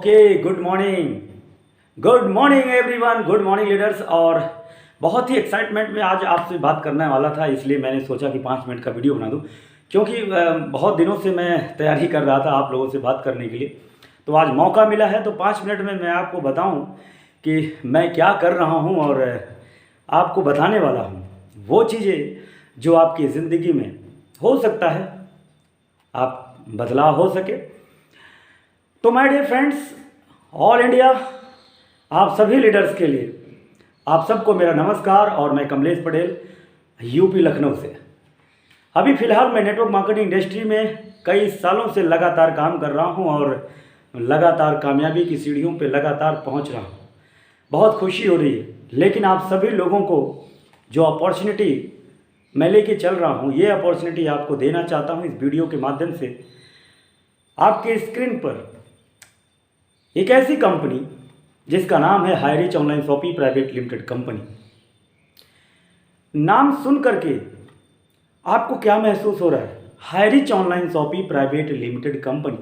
Okay, good morning everyone, good morning leaders. और बहुत ही excitement में आज आपसे बात करने वाला था, इसलिए मैंने सोचा कि 5 मिनट का वीडियो बना दूं, क्योंकि बहुत दिनों से मैं तैयारी कर रहा था आप लोगों से बात करने के लिए। तो आज मौका मिला है, तो 5 मिनट में मैं आपको बताऊं कि मैं क्या कर रहा हूं और आपको बताने वाला हूं वो चीज़ें जो आपकी ज़िंदगी में हो सकता है आप बदलाव हो सके। तो my dear friends, all India, आप सभी लीडर्स के लिए आप सबको मेरा नमस्कार। और मैं कमलेश पटेल, यूपी लखनऊ से। अभी फ़िलहाल मैं नेटवर्क मार्केटिंग इंडस्ट्री में कई सालों से लगातार काम कर रहा हूं और लगातार कामयाबी की सीढ़ियों पे लगातार पहुंच रहा हूं। बहुत खुशी हो रही है, लेकिन आप सभी लोगों को जो अपॉर्चुनिटी मैं लेके चल रहा हूं, ये अपॉर्चुनिटी आपको देना चाहता हूं इस वीडियो के माध्यम से। आपके स्क्रीन पर एक ऐसी कंपनी जिसका नाम है Highrich online shopping private limited company. नाम सुन करके आपको क्या महसूस हो रहा है? Highrich online shopping private limited company,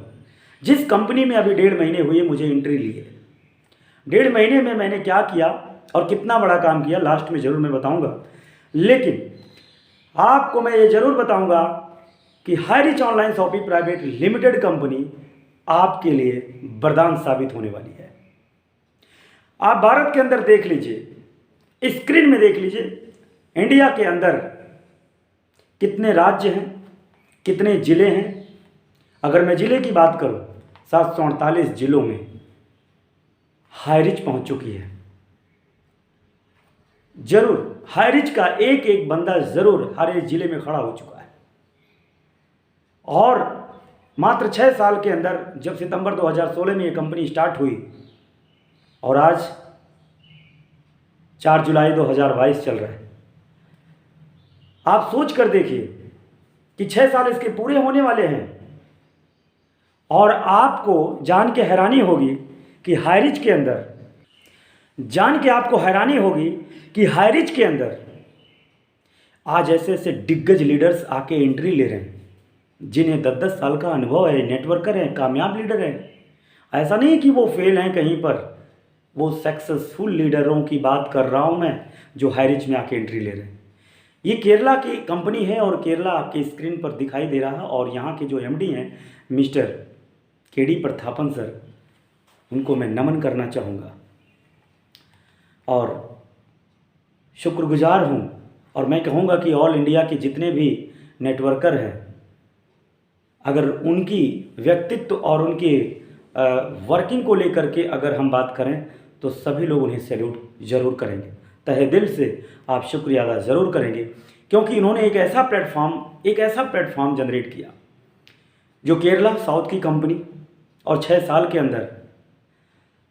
जिस कंपनी में अभी 1.5 महीने हुए मुझे एंट्री ली है। 1.5 महीने में मैंने क्या किया और कितना बड़ा काम किया, लास्ट में ज़रूर मैं बताऊंगा। लेकिन आपको मैं ये ज़रूर बताऊंगा कि HiRich online shopping private limited company आपके लिए वरदान साबित होने वाली है। आप भारत के अंदर देख लीजिए, स्क्रीन में देख लीजिए, इंडिया के अंदर कितने राज्य हैं, कितने ज़िले हैं। अगर मैं ज़िले की बात करूं, 748 जिलों में हाईरिच पहुंच चुकी है। जरूर हाईरिच का एक एक बंदा जरूर हर एक ज़िले में खड़ा हो चुका है। और मात्र 6 साल के अंदर, जब सितंबर 2016 में ये कंपनी स्टार्ट हुई और आज 4 जुलाई 2022 चल रहा है, आप सोच कर देखिए कि 6 साल इसके पूरे होने वाले हैं। और आपको जान के हैरानी होगी कि हाईरिच के अंदर, आज ऐसे ऐसे दिग्गज लीडर्स आके एंट्री ले रहे हैं जिन्हें 10-10 साल का अनुभव है, नेटवर्कर हैं, कामयाब लीडर हैं। ऐसा नहीं कि वो फेल हैं कहीं पर, वो सक्सेसफुल लीडरों की बात कर रहा हूँ मैं, जो हाईरिच में आके एंट्री ले रहे हैं। ये केरला की कंपनी है और केरला आपके स्क्रीन पर दिखाई दे रहा है। और यहाँ के जो एमडी हैं मिस्टर केडी प्रथापन सर, उनको मैं नमन करना चाहूँगा और शुक्रगुजार हूँ। और मैं कहूँगा कि ऑल इंडिया के जितने भी नेटवर्कर हैं, अगर उनकी व्यक्तित्व और उनकी वर्किंग को लेकर के अगर हम बात करें तो सभी लोग उन्हें सैल्यूट ज़रूर करेंगे, तहे दिल से आप शुक्रिया अदा ज़रूर करेंगे, क्योंकि इन्होंने एक ऐसा प्लेटफॉर्म जनरेट किया जो केरला साउथ की कंपनी। और 6 साल के अंदर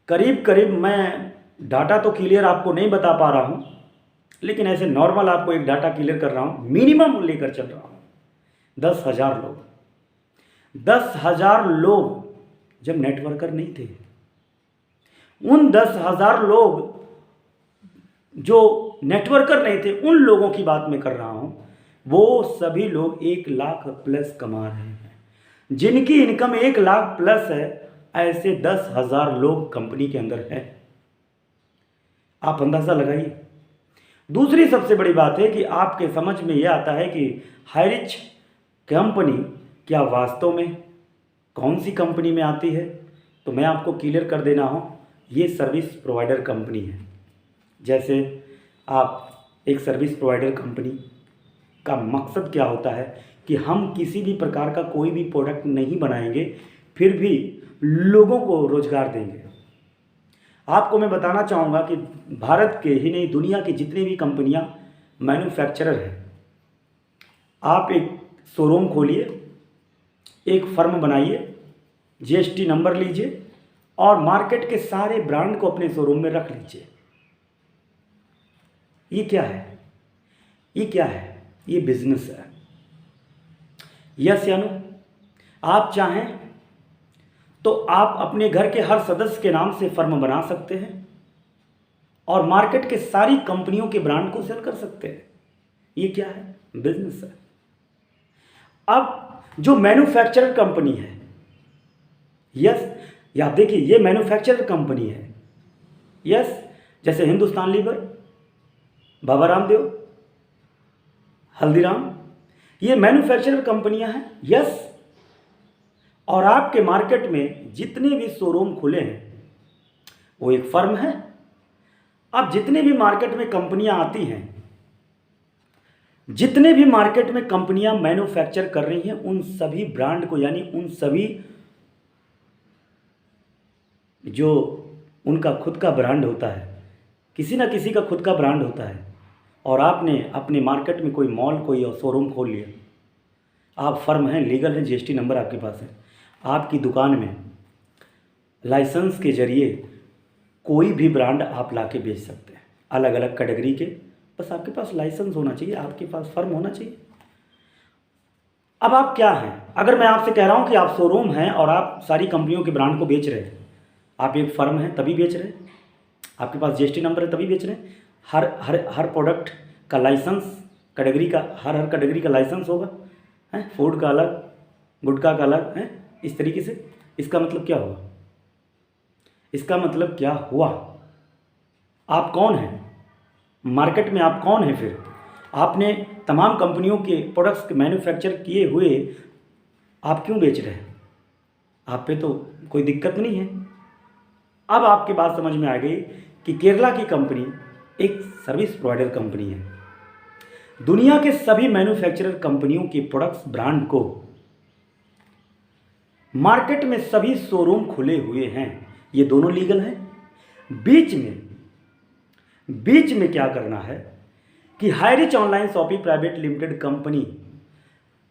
करीब मैं डाटा तो क्लियर आपको नहीं बता पा रहा हूँ, लेकिन ऐसे नॉर्मल आपको एक डाटा क्लियर कर रहा हूँ, मिनिमम लेकर चल रहा हूँ। 10,000 लोग जब नेटवर्कर नहीं थे, उन 10,000 लोग जो नेटवर्कर नहीं थे, उन लोगों की बात मैं कर रहा हूं। वो सभी लोग 1 लाख प्लस कमा रहे हैं। जिनकी इनकम 1 लाख प्लस है, ऐसे 10,000 लोग कंपनी के अंदर हैं। आप अंदाजा लगाइए। दूसरी सबसे बड़ी बात है कि आपके समझ में यह आता है कि हाईरिच कंपनी क्या वास्तव में कौन सी कंपनी में आती है। तो मैं आपको क्लियर कर देना हो, ये सर्विस प्रोवाइडर कंपनी है। जैसे आप एक सर्विस प्रोवाइडर कंपनी का मकसद क्या होता है कि हम किसी भी प्रकार का कोई भी प्रोडक्ट नहीं बनाएंगे, फिर भी लोगों को रोजगार देंगे। आपको मैं बताना चाहूँगा कि भारत के ही नहीं, दुनिया की जितनी भी कंपनियां मैन्युफैक्चरर हैं, आप एक शोरूम खोलिए, एक फर्म बनाइए, जीएसटी नंबर लीजिए और मार्केट के सारे ब्रांड को अपने शोरूम में रख लीजिए। ये क्या है? ये बिजनेस है। यस या नो? आप चाहें तो आप अपने घर के हर सदस्य के नाम से फर्म बना सकते हैं और मार्केट के सारी कंपनियों के ब्रांड को सेल कर सकते हैं। ये क्या है? बिजनेस है। अब जो मैन्युफैक्चरर कंपनी है, यस, ये आप देखिए, ये मैन्युफैक्चरर कंपनी है। यस, जैसे हिंदुस्तान लीवर, बाबा रामदेव, हल्दीराम, ये मैन्युफैक्चरर कंपनियां हैं। यस, और आपके मार्केट में जितने भी शोरूम खुले हैं वो एक फर्म है। अब जितने भी मार्केट में कंपनियां आती हैं, जितने भी मार्केट में कंपनियां मैन्युफैक्चर कर रही हैं, उन सभी ब्रांड को, यानी उन सभी जो उनका खुद का ब्रांड होता है, किसी ना किसी का खुद का ब्रांड होता है, और आपने अपने मार्केट में कोई मॉल, कोई शोरूम खोल लिया, आप फर्म हैं, लीगल है, जीएसटी नंबर आपके पास है, आपकी दुकान में लाइसेंस के जरिए कोई भी ब्रांड आप ला के बेच सकते हैं, अलग अलग कैटेगरी के। बस आपके पास लाइसेंस होना चाहिए, आपके पास फर्म होना चाहिए। अब आप क्या हैं? अगर मैं आपसे कह रहा हूं कि आप शोरूम हैं और आप सारी कंपनियों के ब्रांड को बेच रहे हैं, आप एक फर्म हैं तभी बेच रहे हैं, आपके पास जीएसटी नंबर है तभी बेच रहे हैं। हर प्रोडक्ट का लाइसेंस, कैटेगरी का, हर कैटेगरी का लाइसेंस होगा, है, फूड का अलग, गुटखा का अलग, है, इस तरीके से। इसका मतलब क्या हुआ? इसका मतलब क्या हुआ? आप कौन हैं मार्केट में? आप कौन हैं फिर? आपने तमाम कंपनियों के प्रोडक्ट्स मैन्युफैक्चर किए हुए आप क्यों बेच रहे हैं? आप पे तो कोई दिक्कत नहीं है। अब आपके बात समझ में आ गई कि केरला की कंपनी एक सर्विस प्रोवाइडर कंपनी है। दुनिया के सभी मैन्युफैक्चरर कंपनियों के प्रोडक्ट्स ब्रांड को मार्केट में सभी शोरूम खुले हुए हैं, ये दोनों लीगल हैं। बीच में क्या करना है कि HiRich online shopping private limited company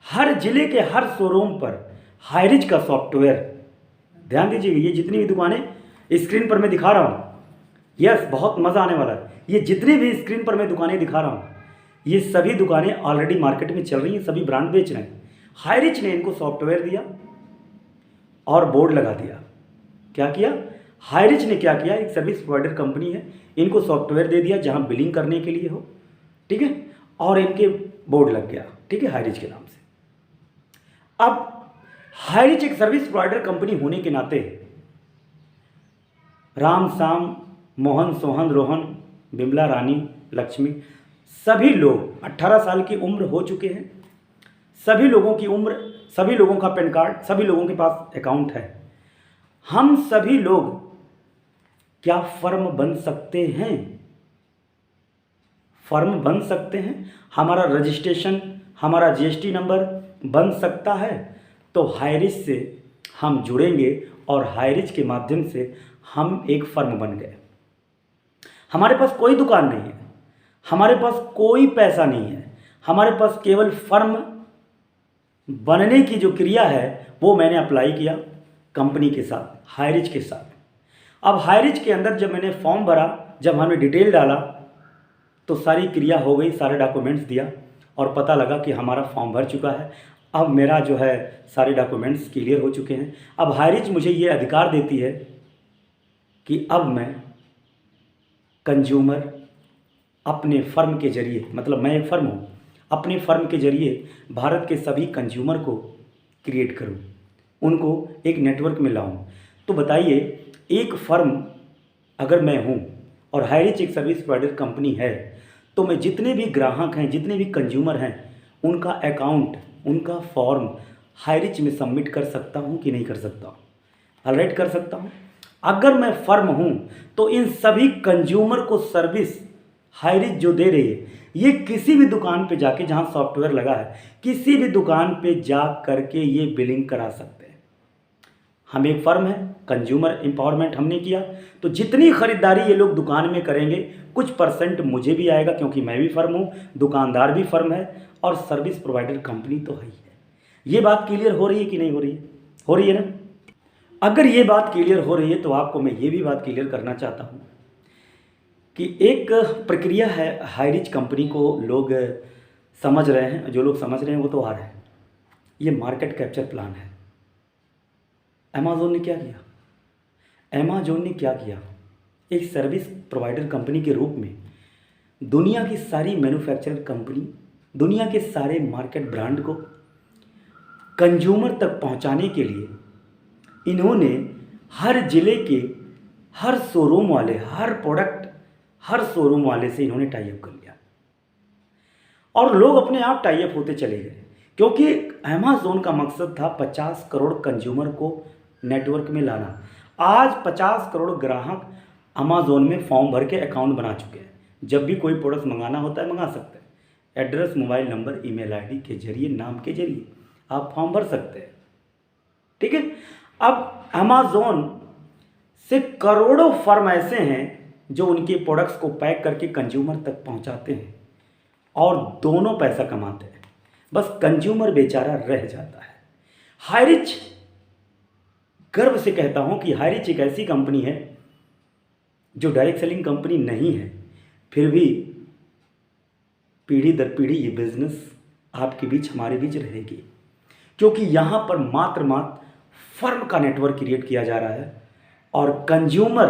हर जिले के हर शोरूम पर हाईरिच का सॉफ्टवेयर, ध्यान दीजिएगा, ये जितनी भी दुकानें स्क्रीन पर मैं दिखा रहा हूँ, यस, बहुत मज़ा आने वाला है। ये जितनी भी स्क्रीन पर मैं दुकानें दिखा रहा हूँ, ये सभी दुकानें ऑलरेडी मार्केट में चल रही हैं, सभी ब्रांड बेच रहे हैं। हाईरिच ने इनको सॉफ्टवेयर दिया और बोर्ड लगा दिया। क्या किया? हाईरिच ने क्या किया? एक सर्विस प्रोवाइडर कंपनी है, इनको सॉफ्टवेयर दे दिया जहां बिलिंग करने के लिए हो, ठीक है, और इनके बोर्ड लग गया, ठीक है, हाईरिच के नाम से। अब हाईरिच एक सर्विस प्रोवाइडर कंपनी होने के नाते राम, शाम, मोहन, सोहन, रोहन, बिमला, रानी, लक्ष्मी, सभी लोग 18 साल की उम्र हो चुके हैं, सभी लोगों की उम्र, सभी लोगों का पैन कार्ड, सभी लोगों के पास अकाउंट है। हम सभी लोग क्या फर्म बन सकते हैं? फर्म बन सकते हैं, हमारा रजिस्ट्रेशन, हमारा जीएसटी नंबर बन सकता है। तो हाईरिच से हम जुड़ेंगे और हाईरिच के माध्यम से हम एक फर्म बन गए। हमारे पास कोई दुकान नहीं है, हमारे पास कोई पैसा नहीं है, हमारे पास केवल फर्म बनने की जो क्रिया है वो मैंने अप्लाई किया कंपनी के साथ, हाईरिच के साथ। अब हाईरिच के अंदर जब मैंने फॉर्म भरा, जब हमने डिटेल डाला, तो सारी क्रिया हो गई, सारे डॉक्यूमेंट्स दिया और पता लगा कि हमारा फॉर्म भर चुका है। अब मेरा जो है सारे डॉक्यूमेंट्स क्लियर हो चुके हैं। अब हाईरिच मुझे ये अधिकार देती है कि अब मैं कंज्यूमर अपने फर्म के जरिए, मतलब मैं एक फर्म हूँ, अपने फर्म के जरिए भारत के सभी कंज्यूमर को क्रिएट करूँ, उनको एक नेटवर्क में लाऊँ। तो बताइए, एक फर्म अगर मैं हूँ और हाईरिच एक सर्विस प्रोवाइडर कंपनी है, तो मैं जितने भी ग्राहक हैं, जितने भी कंज्यूमर हैं, उनका अकाउंट, उनका फॉर्म हाईरिच में सबमिट कर सकता हूँ कि नहीं कर सकता हूँ? ऑलराइट, कर सकता हूँ। अगर मैं फर्म हूँ तो इन सभी कंज्यूमर को सर्विस हाईरिच जो दे रही है, ये किसी भी दुकान पे जाके, जहाँ सॉफ्टवेयर लगा है, किसी भी दुकान पे जा करके ये बिलिंग करा सकते हैं। हम एक फर्म है, कंज्यूमर एम्पावरमेंट हमने किया, तो जितनी खरीदारी ये लोग दुकान में करेंगे, कुछ परसेंट मुझे भी आएगा, क्योंकि मैं भी फर्म हूँ, दुकानदार भी फर्म है और सर्विस प्रोवाइडर कंपनी तो है ही है। ये बात क्लियर हो रही है कि नहीं हो रही है? हो रही है ना? अगर ये बात क्लियर हो रही है तो आपको मैं ये भी बात क्लियर करना चाहता हूँ कि एक प्रक्रिया है, हाईरिच कंपनी को लोग समझ रहे हैं, जो लोग समझ रहे हैं वो तो आ रहे हैं। ये मार्केट कैप्चर प्लान है। अमेज़ॉन ने क्या किया? अमेज़ॉन ने क्या किया? एक सर्विस प्रोवाइडर कंपनी के रूप में दुनिया की सारी मैन्युफैक्चरर कंपनी, दुनिया के सारे मार्केट ब्रांड को कंज्यूमर तक पहुंचाने के लिए इन्होंने हर जिले के हर शोरूम वाले, हर प्रोडक्ट, हर शोरूम वाले से इन्होंने टाई अप कर लिया और लोग अपने आप टाई अप होते चले गए, क्योंकि अमेज़न का मकसद था 50 करोड़ कंज्यूमर को नेटवर्क में लाना। आज 50 करोड़ ग्राहक अमेज़न में फॉर्म भर के अकाउंट बना चुके हैं। जब भी कोई प्रोडक्ट मंगाना होता है मंगा सकते हैं। Address, mobile number, email ID के जरिए, नाम के जरिए आप फॉर्म भर सकते हैं। ठीक है। अब अमेज़न से करोड़ों फर्म ऐसे हैं जो उनके प्रोडक्ट्स को पैक करके कंज्यूमर तक पहुंचाते हैं और दोनों पैसा कमाते हैं, बस कंज्यूमर बेचारा रह जाता है। हाईरिच, गर्व से कहता हूं कि हाईरिच एक ऐसी कंपनी है जो डायरेक्ट सेलिंग कंपनी नहीं है, फिर भी पीढ़ी दर पीढ़ी ये बिजनेस आपके बीच, हमारे बीच रहेगी, क्योंकि यहाँ पर मात्र फर्म का नेटवर्क क्रिएट किया जा रहा है और कंज्यूमर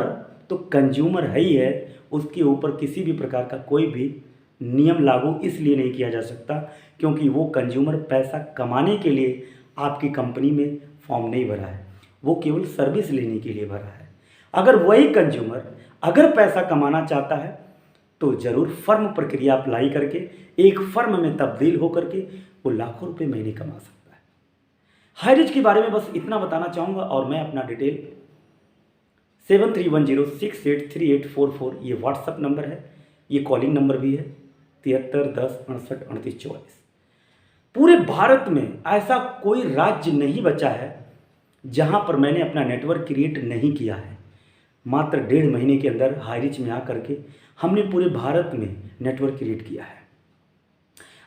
तो कंज्यूमर है ही है, उसके ऊपर किसी भी प्रकार का कोई भी नियम लागू इसलिए नहीं किया जा सकता क्योंकि वो कंज्यूमर पैसा कमाने के लिए आपकी कंपनी में फॉर्म नहीं भरा है, वो केवल सर्विस लेने के लिए भरा है। अगर वही कंज्यूमर अगर पैसा कमाना चाहता है तो ज़रूर फर्म प्रक्रिया अप्लाई करके एक फर्म में तब्दील होकर के वो लाखों रुपए महीने कमा सकता है। हाईरिच के बारे में बस इतना बताना चाहूँगा और मैं अपना डिटेल 7310683844 ये व्हाट्सअप नंबर है, ये कॉलिंग नंबर भी है 7310683844। पूरे भारत में ऐसा कोई राज्य नहीं बचा है जहां पर मैंने अपना नेटवर्क क्रिएट नहीं किया है। मात्र 1.5 महीने के अंदर हाईरिच में आकर के हमने पूरे भारत में नेटवर्क क्रिएट किया है।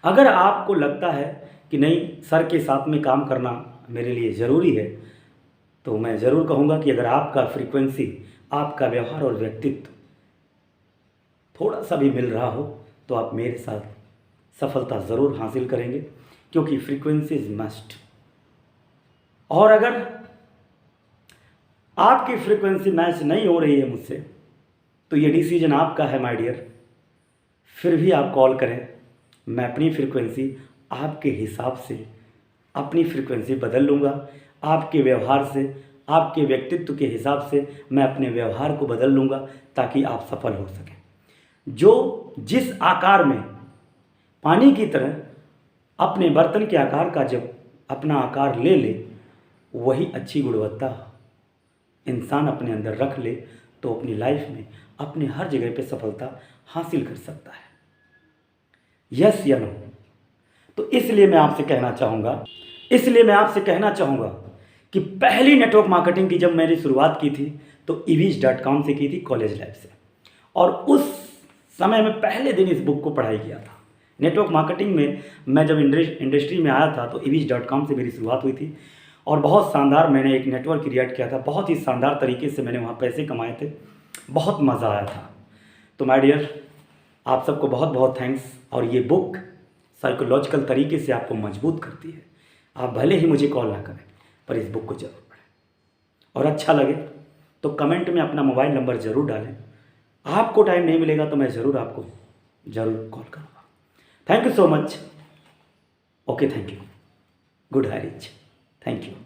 अगर आपको लगता है कि नहीं सर के साथ में काम करना मेरे लिए ज़रूरी है, तो मैं ज़रूर कहूँगा कि अगर आपका फ्रीक्वेंसी, आपका व्यवहार और व्यक्तित्व थोड़ा सा भी मिल रहा हो तो आप मेरे साथ सफलता ज़रूर हासिल करेंगे, क्योंकि फ्रीक्वेंसी इज़ मस्ट। और अगर आपकी फ्रीक्वेंसी मैच नहीं हो रही है मुझसे तो ये डिसीजन आपका है माय डियर, फिर भी आप कॉल करें। मैं अपनी फ्रीक्वेंसी आपके हिसाब से अपनी फ्रीक्वेंसी बदल लूँगा। आपके व्यवहार से, आपके व्यक्तित्व के हिसाब से मैं अपने व्यवहार को बदल लूँगा ताकि आप सफल हो सकें। जो जिस आकार में पानी की तरह अपने बर्तन के आकार का जब अपना आकार ले ले, वही अच्छी गुणवत्ता इंसान अपने अंदर रख ले तो अपनी लाइफ में अपने हर जगह पे सफलता हासिल कर सकता है। यस या नो? तो इसलिए मैं आपसे कहना चाहूँगा कि पहली नेटवर्क मार्केटिंग की जब मैंने शुरुआत की थी तो eviz.com से की थी, कॉलेज लाइफ से, और उस समय में पहले दिन इस बुक को पढ़ाई किया था। नेटवर्क मार्केटिंग में मैं जब इंडस्ट्री में आया था तो eviz.com से मेरी शुरुआत हुई थी और बहुत शानदार मैंने एक नेटवर्क क्रिएट किया था। बहुत ही शानदार तरीके से मैंने वहाँ पैसे कमाए थे, बहुत मज़ा आया था। तो माय डियर, आप सबको बहुत बहुत थैंक्स। और ये बुक साइकोलॉजिकल तरीके से आपको मजबूत करती है। आप भले ही मुझे कॉल ना करें पर इस बुक को ज़रूर पढ़ें, और अच्छा लगे तो कमेंट में अपना मोबाइल नंबर ज़रूर डालें। आपको टाइम नहीं मिलेगा तो मैं ज़रूर आपको कॉल करूँगा। Thank you so much. Okay, thank you. Good Highrich, thank you.